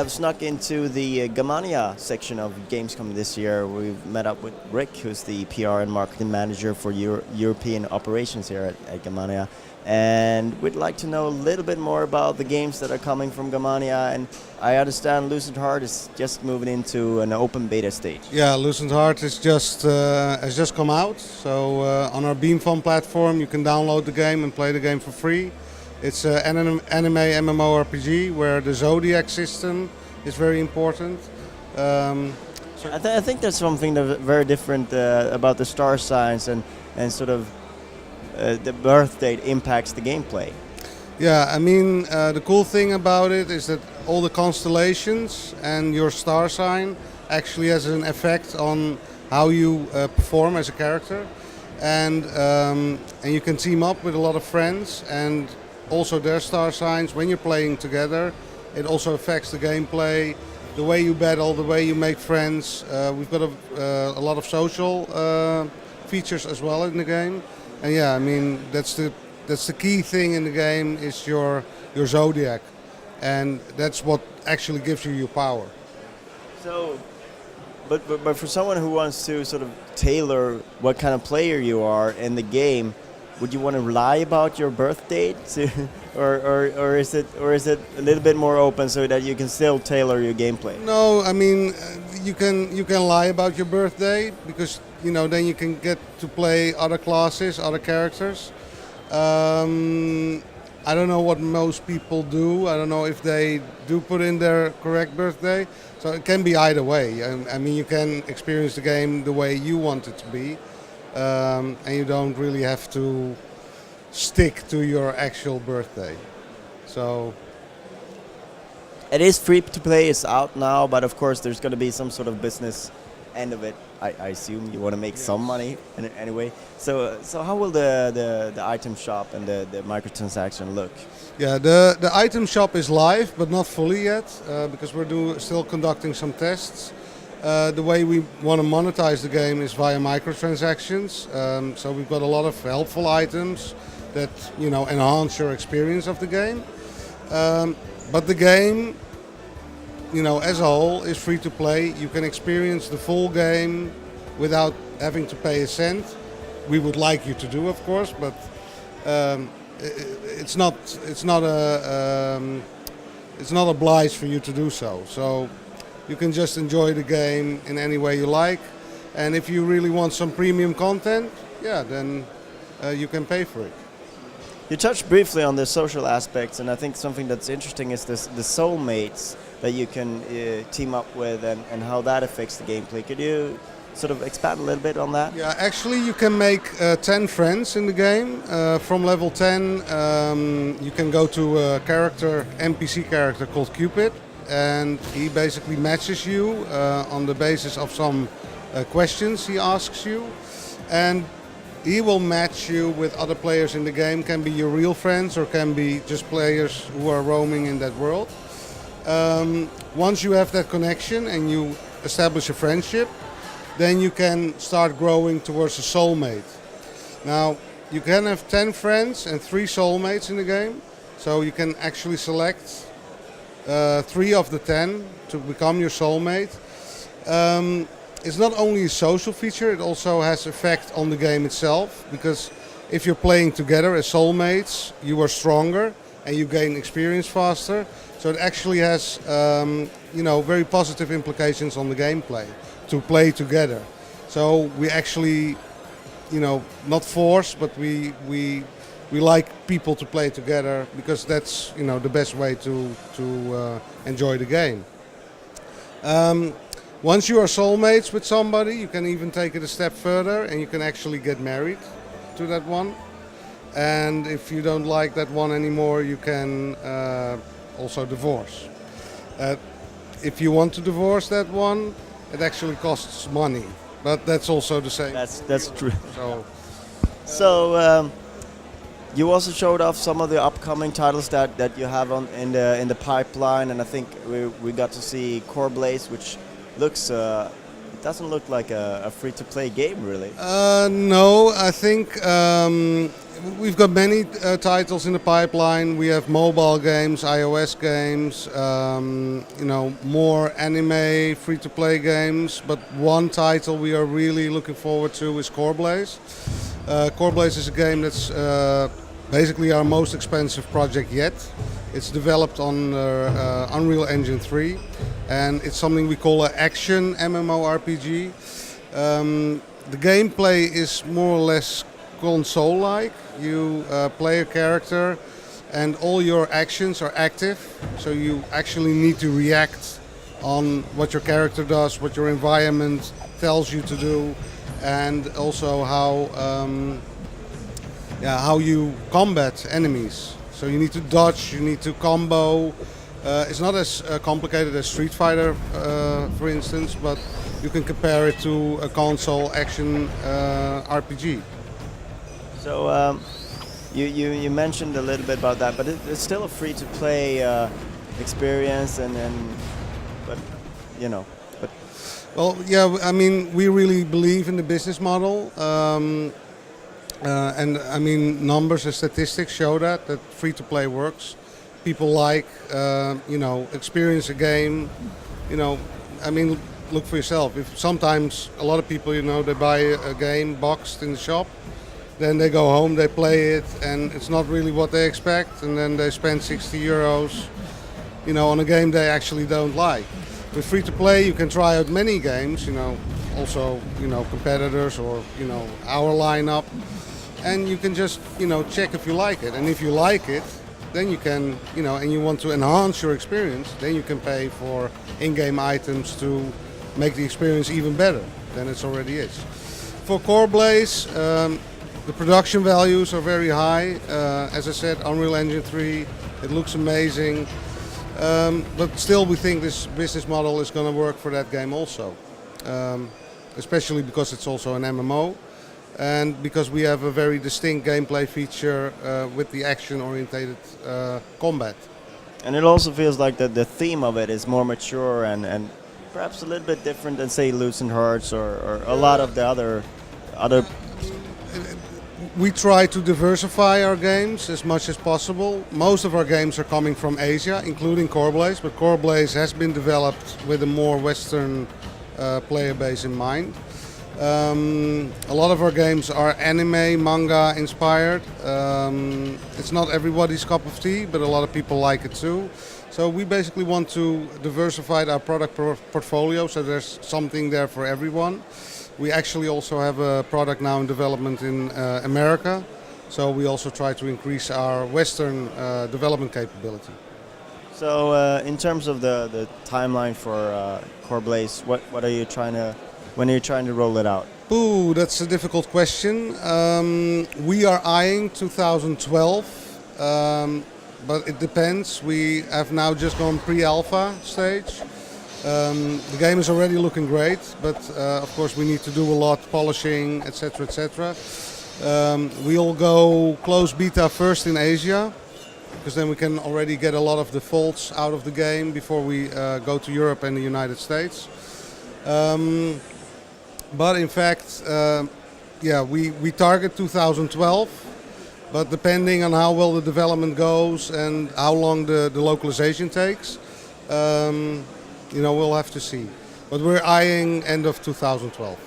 have snuck into the Gamania section of Gamescom this year. We've met up with Rick, who's the PR and marketing manager for European operations here at Gamania. And we'd like to know a little bit more about the games that are coming from Gamania. And I understand Lucent Heart is just moving into an open beta stage. Yeah, Lucent Heart is has just come out. So on our Beem platform, you can download the game and play the game for free. It's an anime MMORPG where the Zodiac system is very important. I think there's something very different about the star signs and sort of the birth date impacts the gameplay. Yeah, I mean, the cool thing about it is that all the constellations and your star sign actually has an effect on how you perform as a character. And you can team up with a lot of friends, and also their star signs. When you're playing together, it also affects the gameplay, the way you battle, the way you make friends. We've got a lot of social features as well in the game. And yeah, I mean, that's the key thing in the game is your Zodiac, and that's what actually gives you your power. So, but for someone who wants to sort of tailor what kind of player you are in the game, would you want to lie about your birth date, or is it a little bit more open so that you can still tailor your gameplay? No, I mean, you can lie about your birthday because then you can get to play other classes, other characters. I don't know what most people do. I don't know if they do put in their correct birthday. So it can be either way. I mean, you can experience the game the way you want it to be. And you don't really have to stick to your actual birthday. So it is free to play. It's out now, but of course there's going to be some sort of business end of it. I assume you want to make some money anyway. So how will the item shop and the microtransaction look? Yeah, the item shop is live, but not fully yet, because we're still conducting some tests. The way we want to monetize the game is via microtransactions. So we've got a lot of helpful items that enhance your experience of the game. But the game, as a whole, is free to play. You can experience the full game without having to pay a cent. We would like you to do, of course, but it's not obliged for you to do so. So you can just enjoy the game in any way you like. And if you really want some premium content, yeah, then you can pay for it. You touched briefly on the social aspects, and I think something that's interesting is the soulmates that you can team up with and how that affects the gameplay. Could you sort of expand a little bit on that? Yeah, actually you can make 10 friends in the game. From level 10 you can go to a NPC character called Cupid, and he basically matches you on the basis of some questions he asks you, and he will match you with other players in the game. Can be your real friends or can be just players who are roaming in that world. Once you have that connection and you establish a friendship, then you can start growing towards a soulmate. Now, you can have 10 friends and 3 soulmates in the game, so you can actually select 3 of the 10 to become your soulmate. It's not only a social feature, it also has effect on the game itself, because if you're playing together as soulmates, you are stronger and you gain experience faster. So it actually has very positive implications on the gameplay to play together. So we actually, not force, but we like people to play together because that's the best way to enjoy the game. Once you are soulmates with somebody, you can even take it a step further and you can actually get married to that one. And if you don't like that one anymore, you can also divorce. If you want to divorce that one, it actually costs money, but that's also the same. That's true. So you also showed off some of the upcoming titles that you have in the pipeline, and I think we got to see Core Blaze, which looks doesn't look like a free-to-play game, really. No, I think we've got many titles in the pipeline. We have mobile games, iOS games, more anime free-to-play games. But one title we are really looking forward to is Core Blaze. Core Blaze is a game that's basically our most expensive project yet. It's developed on Unreal Engine 3, and it's something we call an action MMORPG. The gameplay is more or less console-like. You play a character and all your actions are active, so you actually need to react on what your character does, what your environment tells you to do, and also how you combat enemies. So you need to dodge, you need to combo. It's not as complicated as Street Fighter, for instance, but you can compare it to a console action RPG. So you mentioned a little bit about that, but it's still a free-to-play experience, but. Well, yeah, I mean, we really believe in the business model. And I mean, numbers and statistics show that free-to-play works. People like, experience a game. I mean, look for yourself. If sometimes a lot of people, they buy a game boxed in the shop, then they go home, they play it, and it's not really what they expect, and then they spend 60 euros, on a game they actually don't like. With free-to-play, you can try out many games, also, competitors or, our lineup. And you can just, check if you like it. And if you like it, then you can, and you want to enhance your experience, then you can pay for in-game items to make the experience even better than it already is. For Core Blaze, the production values are very high. As I said, Unreal Engine 3, it looks amazing. But still, we think this business model is going to work for that game also. Especially because it's also an MMO. And because we have a very distinct gameplay feature with the action-oriented combat. And it also feels like the theme of it is more mature and perhaps a little bit different than, say, Lucent Heart or a lot of the other. We try to diversify our games as much as possible. Most of our games are coming from Asia, including Core Blaze, but Core Blaze has been developed with a more Western player base in mind. A lot of our games are anime, manga inspired. It's not everybody's cup of tea, but a lot of people like it too. So we basically want to diversify our product portfolio so there's something there for everyone. We actually also have a product now in development in America. So we also try to increase our Western development capability. So in terms of the timeline for Core Blaze, what are you trying to... When are you trying to roll it out? Ooh, that's a difficult question. We are eyeing 2012, but it depends. We have now just gone pre-alpha stage. The game is already looking great, but of course we need to do a lot, polishing, etc., etc. We'll go close beta first in Asia, because then we can already get a lot of the faults out of the game before we go to Europe and the United States. But in fact, we target 2012, but depending on how well the development goes and how long the localization takes, we'll have to see. But we're eyeing end of 2012.